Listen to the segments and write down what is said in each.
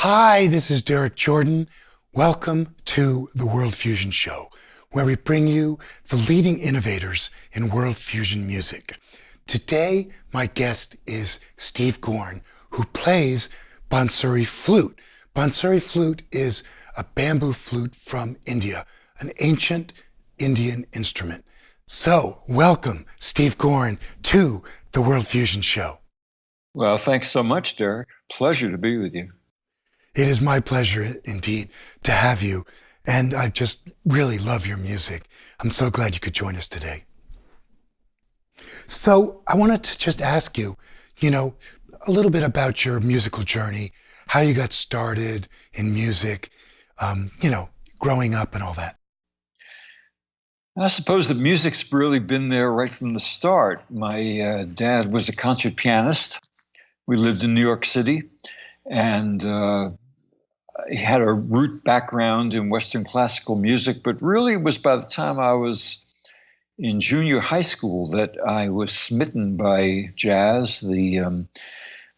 Hi, this is Derek Jordan. Welcome to the World Fusion Show, where we bring you the leading innovators in world fusion music. Today, my guest is Steve Gorn, who plays Bansuri flute. Bansuri flute is a bamboo flute from India, an ancient Indian instrument. So, welcome, Steve Gorn, to the World Fusion Show. Well, thanks so much, Derek. Pleasure to be with you. It is my pleasure indeed to have you, and I just really love your music. I'm so glad you could join us today. So I wanted to just ask you, a little bit about your musical journey, how you got started in music, growing up and all that. I suppose that music's really been there right from the start. My dad was a concert pianist. We lived in New York City, and he had a root background in Western classical music, but really it was by the time I was in junior high school that I was smitten by jazz, the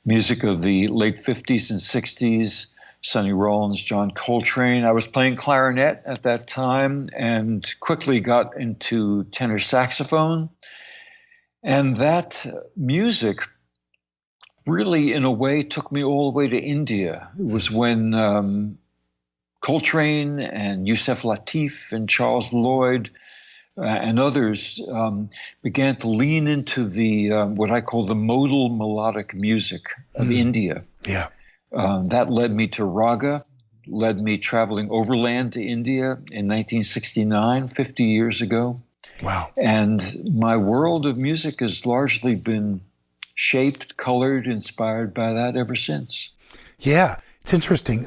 music of the late 50s and 60s, Sonny Rollins, John Coltrane. I was playing clarinet at that time and quickly got into tenor saxophone. And that music really, in a way, took me all the way to India. It was when Coltrane and Yusef Lateef and Charles Lloyd and others began to lean into the what I call the modal melodic music of India. Yeah. That led me to raga, led me traveling overland to India in 1969, 50 years ago. Wow. And my world of music has largely been shaped, colored, inspired by that ever since. Yeah, it's interesting.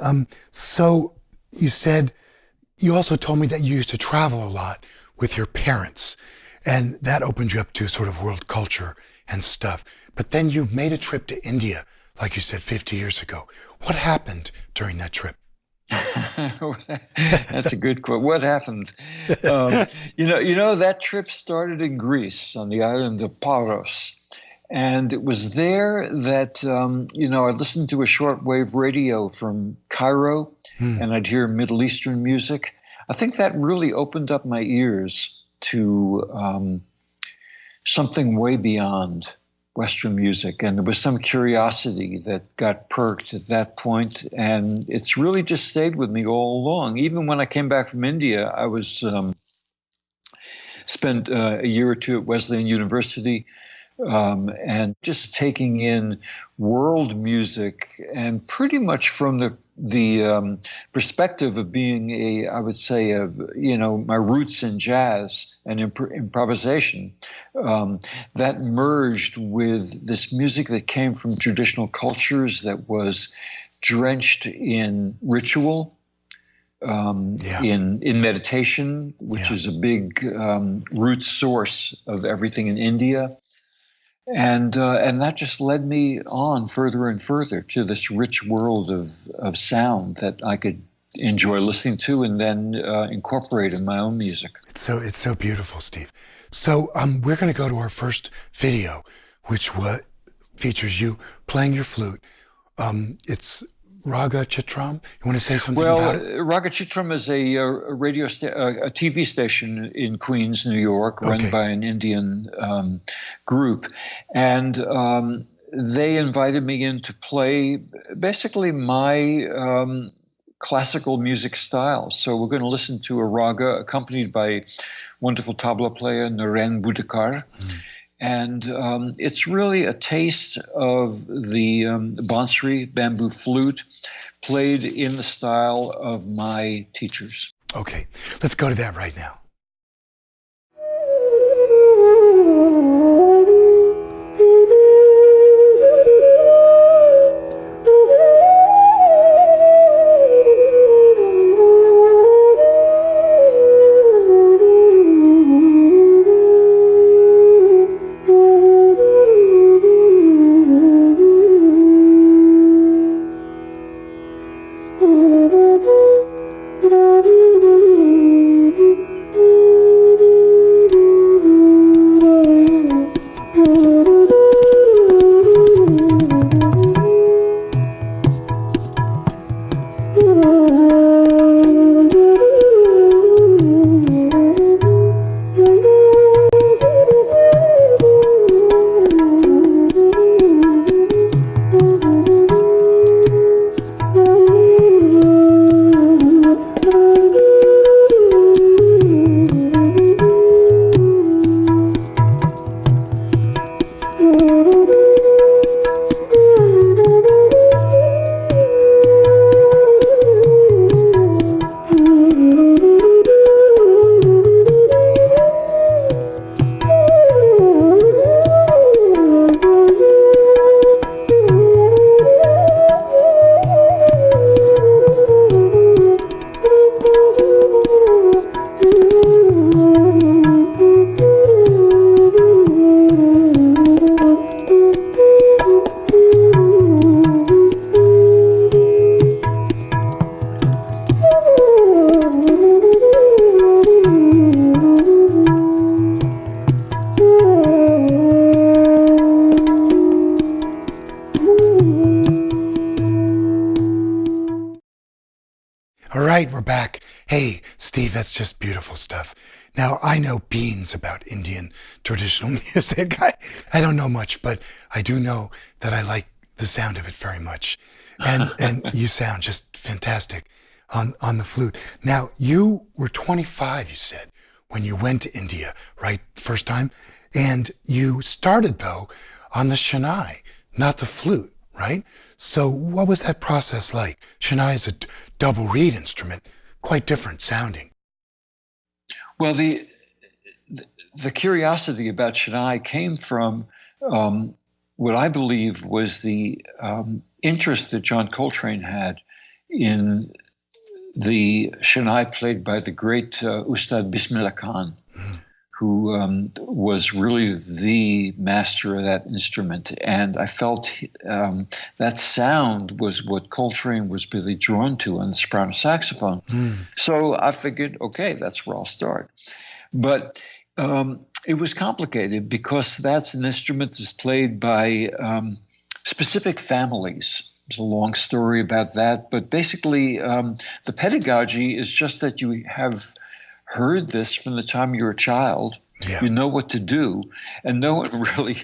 So you also told me that you used to travel a lot with your parents, and that opened you up to sort of world culture and stuff. But then you made a trip to India, like you said, 50 years ago. What happened during that trip? That's a good quote. What happened? That trip started in Greece on the island of Paros. And it was there that, I listened to a shortwave radio from Cairo, and I'd hear Middle Eastern music. I think that really opened up my ears to something way beyond Western music. And there was some curiosity that got perked at that point. And it's really just stayed with me all along. Even when I came back from India, I was spent a year or two at Wesleyan University, and just taking in world music, and pretty much from the perspective of being I would say, my roots in jazz and improvisation, that merged with this music that came from traditional cultures that was drenched in ritual, in meditation, which is a big root source of everything in India. And that just led me on further and further to this rich world of sound that I could enjoy listening to and then incorporate in my own music. It's so beautiful, Steve. So we're going to go to our first video, which features you playing your flute. It's Raga Chitram. You want to say something about it? Raga Chitram is a radio a TV station in Queens, New York, run by an Indian group, and they invited me in to play basically my classical music style. So we're going to listen to a raga accompanied by wonderful tabla player Naren Budekar. And it's really a taste of the Bansuri bamboo flute played in the style of my teachers. Okay, let's go to that right now. All right, we're back. Hey, Steve, that's just beautiful stuff. Now, I know beans about Indian traditional music. I don't know much, but I do know that I like the sound of it very much. And you sound just fantastic on the flute. Now, you were 25, you said, when you went to India, right? First time. And you started, though, on the Shehnai, not the flute, right? So what was that process like? Shehnai is a double reed instrument, quite different sounding. Well, the curiosity about Shehnai came from what I believe was the interest that John Coltrane had in the Shehnai played by the great Ustad Bismillah Khan, who was really the master of that instrument. And I felt that sound was what Coltrane was really drawn to on the soprano saxophone. So I figured, okay, that's where I'll start. But it was complicated because that's an instrument that's played by specific families. There's a long story about that. But basically, the pedagogy is just that you have heard this from the time you're a child. Yeah. You know what to do, and no one really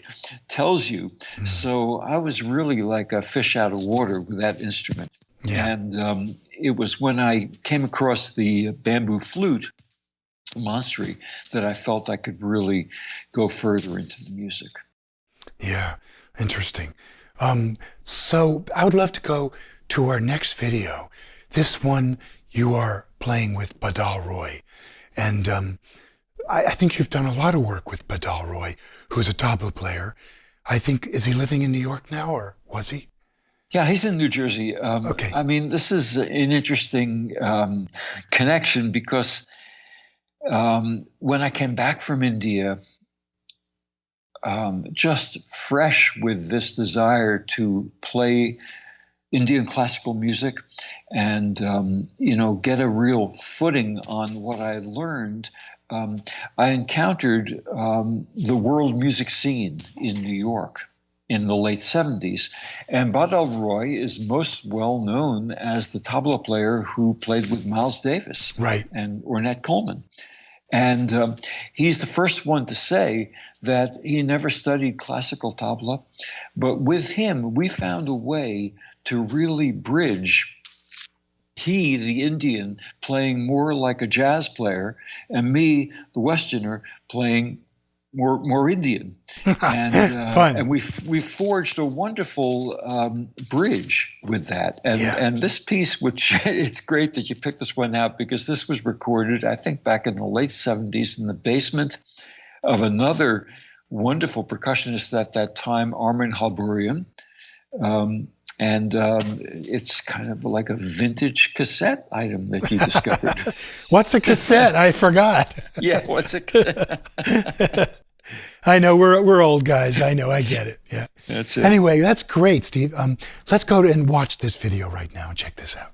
tells you. So I was really like a fish out of water with that instrument. Yeah. And it was when I came across the bamboo flute, Bansuri, that I felt I could really go further into the music. Yeah, interesting. So I would love to go to our next video. This one you are playing with Badal Roy. And I think you've done a lot of work with Badal Roy, who's a tabla player. I think, is he living in New York now, or was he? Yeah, he's in New Jersey. Okay. I mean, this is an interesting connection because when I came back from India, just fresh with this desire to play Indian classical music and, get a real footing on what I learned, I encountered the world music scene in New York in the late 70s. And Badal Roy is most well known as the tabla player who played with Miles Davis and Ornette Coleman. And he's the first one to say that he never studied classical tabla, but with him, we found a way to really bridge he, the Indian, playing more like a jazz player, and me, the Westerner, playing more Indian. And we forged a wonderful bridge with that. And this piece, which it's great that you picked this one out because this was recorded, I think, back in the late 70s in the basement of another wonderful percussionist at that time, Armin Halburian. And it's kind of like a vintage cassette item that you discovered. What's a cassette? I forgot. Yeah, what's a cassette? I know, we're old guys. I know, I get it. Yeah. That's it. Anyway, that's great, Steve. Let's go and watch this video right now and check this out.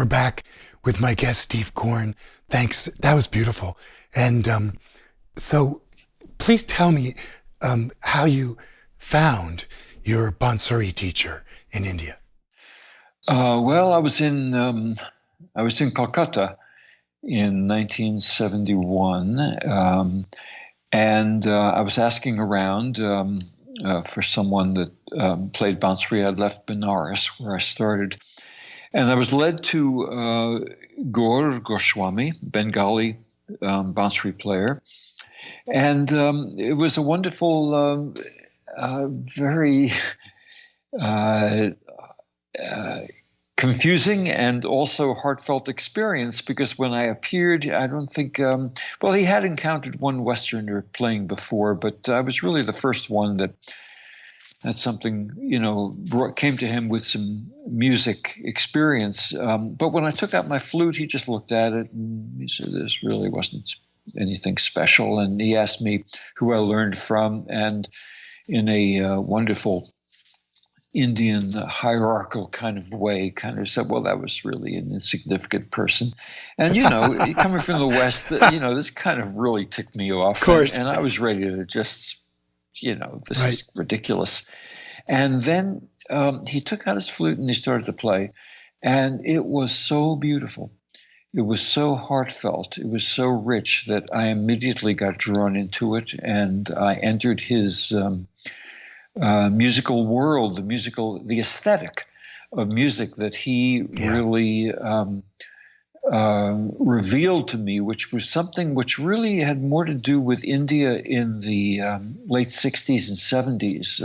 we're back with my guest, Steve Gorn. Thanks. That was beautiful. And so please tell me how you found your Bansuri teacher in India. Well, I was in Calcutta in 1971, and I was asking around for someone that played Bansuri. I'd left Benares, where I started, and I was led to Gaur Goswami, Bengali Bansuri player, and it was a wonderful, very confusing and also heartfelt experience, because when I appeared, I don't think, well, he had encountered one Westerner playing before, but I was really the first one that had something, came to him with some music experience. But when I took out my flute, he just looked at it and he said, this really wasn't anything special. And he asked me who I learned from, and in a wonderful Indian hierarchical kind of way, kind of said, well, that was really an insignificant person. And, coming from the West, this kind of really ticked me off. Of course. And I was ready to just, this is ridiculous. And then he took out his flute and he started to play. And it was so beautiful. It was so heartfelt. It was so rich that I immediately got drawn into it. And I entered his musical world, the aesthetic of music that he really revealed to me, which was something which really had more to do with India in the late 60s and 70s,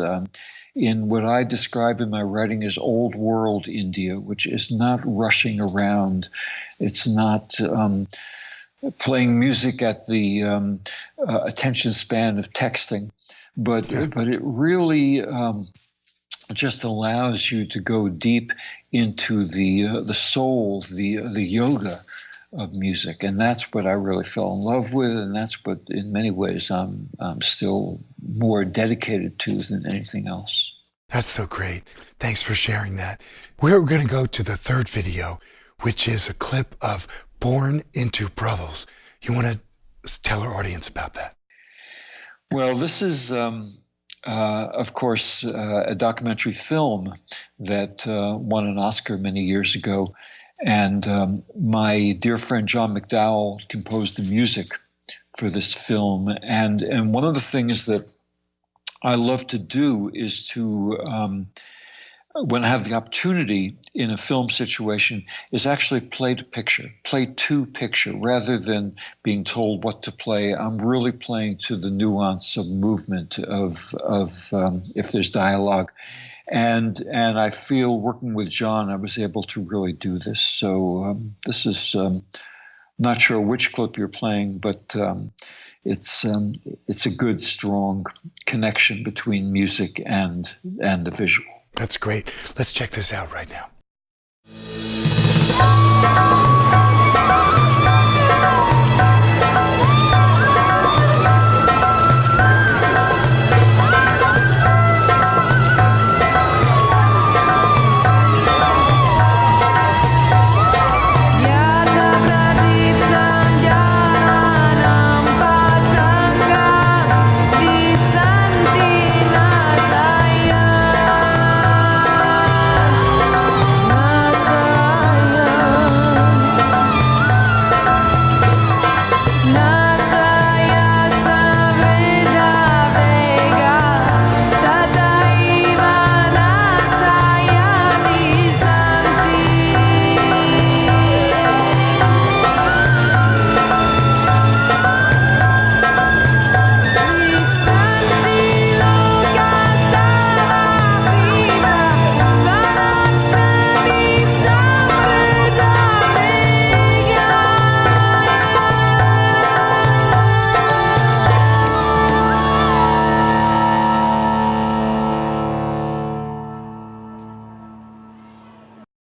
in what I describe in my writing as old world India, which is not rushing around. It's not playing music at the attention span of texting. But it really just allows you to go deep into the soul, the yoga of music, and that's what I really fell in love with, and that's what, in many ways, I'm still more dedicated to than anything else. That's so great. Thanks for sharing that. We're going to go to the third video, which is a clip of "Born into Brothels." You want to tell our audience about that? Well, this is, of course, a documentary film that won an Oscar many years ago. And my dear friend John McDowell composed the music for this film. And one of the things that I love to do is to, when I have the opportunity in a film situation, is actually play to picture, rather than being told what to play. I'm really playing to the nuance of movement of if there's dialogue, and I feel working with John, I was able to really do this. So this is not sure which clip you're playing, but it's a good, strong connection between music and the visual. That's great. Let's check this out right now.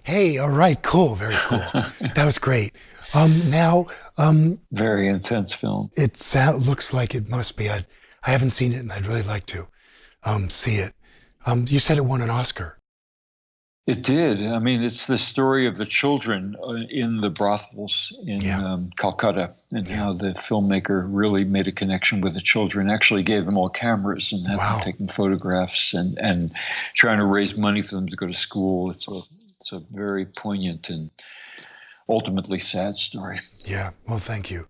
Hey, all right, cool, very cool. That was great. Now, very intense film. It looks like it must be. I haven't seen it, and I'd really like to see it. You said it won an Oscar. It did. I mean, it's the story of the children in the brothels in Calcutta, and how the filmmaker really made a connection with the children, actually gave them all cameras and had them taking photographs and trying to raise money for them to go to school. It's a very poignant and ultimately sad story. Yeah, well, thank you.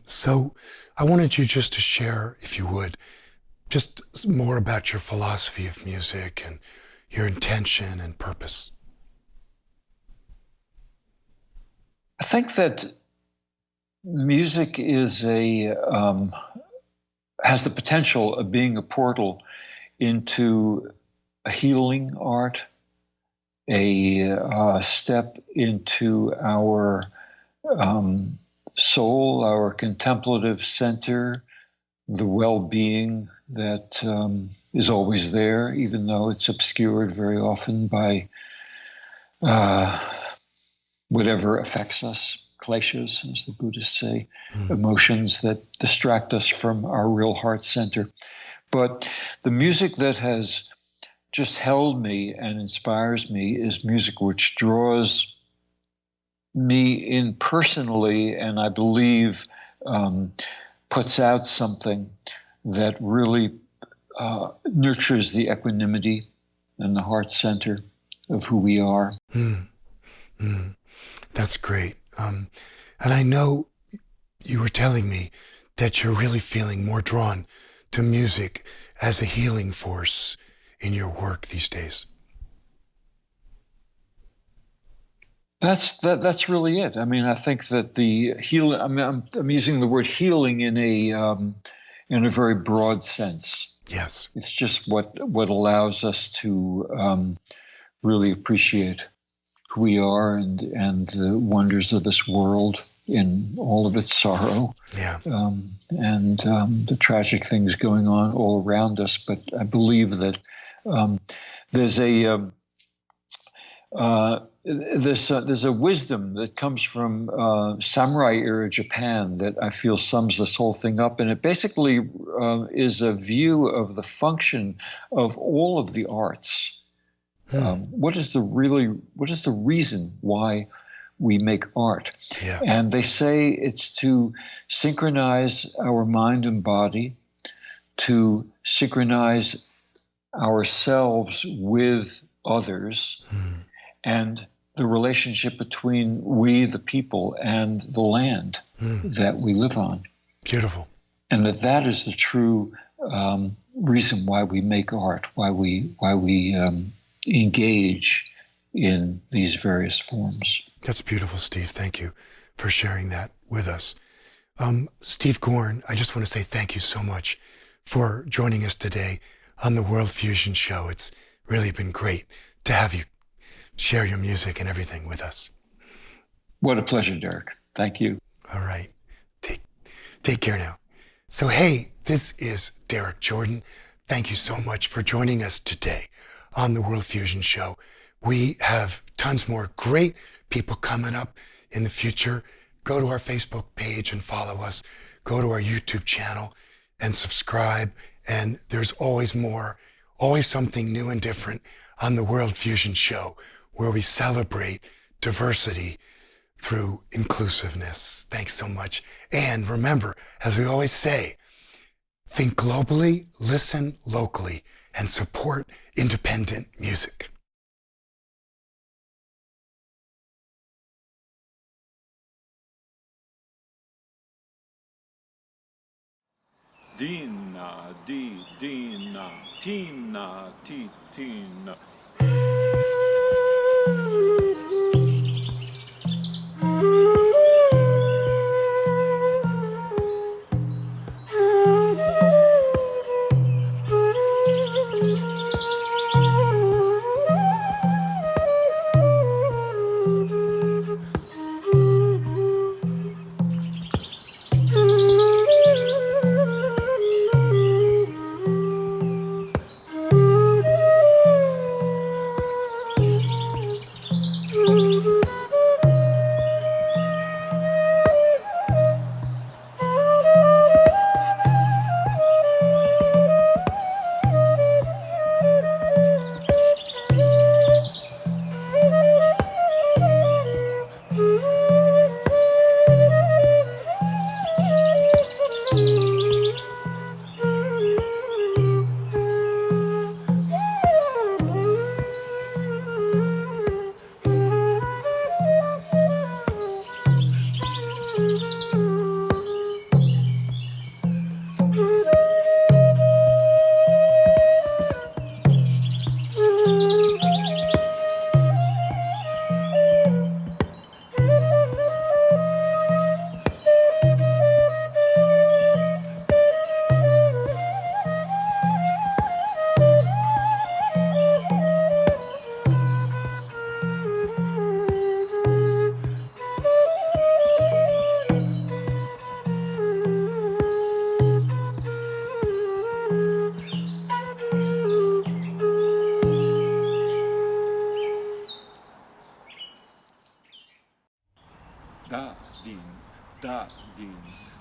So I wanted you just to share, if you would, just more about your philosophy of music and your intention and purpose. I think that music is has the potential of being a portal into a healing art, a step into our soul, our contemplative center, the well-being that is always there, even though it's obscured very often by whatever affects us, kleshas, as the Buddhists say, emotions that distract us from our real heart center. But the music that has just held me and inspires me is music which draws me in personally, and I believe puts out something that really nurtures the equanimity and the heart center of who we are. That's great. And I know you were telling me that you're really feeling more drawn to music as a healing force in your work these days. That's really it. I mean, I think that the healing. I mean, I'm using the word healing in a very broad sense. Yes, it's just what allows us to really appreciate who we are and the wonders of this world in all of its sorrow. Yeah. And the tragic things going on all around us. But I believe that there's a wisdom that comes from samurai era Japan that I feel sums this whole thing up, and it basically is a view of the function of all of the arts. What is the reason why we make art? Yeah. And they say it's to synchronize our mind and body, to synchronize ourselves with others, and the relationship between we, the people, and the land that we live on. Beautiful. And that is the true reason why we make art, why we engage in these various forms. That's beautiful, Steve. Thank you for sharing that with us. Steve Gorn, I just want to say thank you so much for joining us today on the World Fusion Show. It's really been great to have you share your music and everything with us. What a pleasure, Derek. Thank you. All right. Take care now. So, hey, this is Derek Jordan. Thank you so much for joining us today on the World Fusion Show. We have tons more great people coming up in the future. Go to our Facebook page and follow us. Go to our YouTube channel and subscribe. And there's always more, always something new and different on the World Fusion Show, where we celebrate diversity through inclusiveness. Thanks so much. And remember, as we always say, think globally, listen locally, and support independent music. Dina, Dina, Tina, Tina.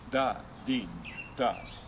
da, din, da,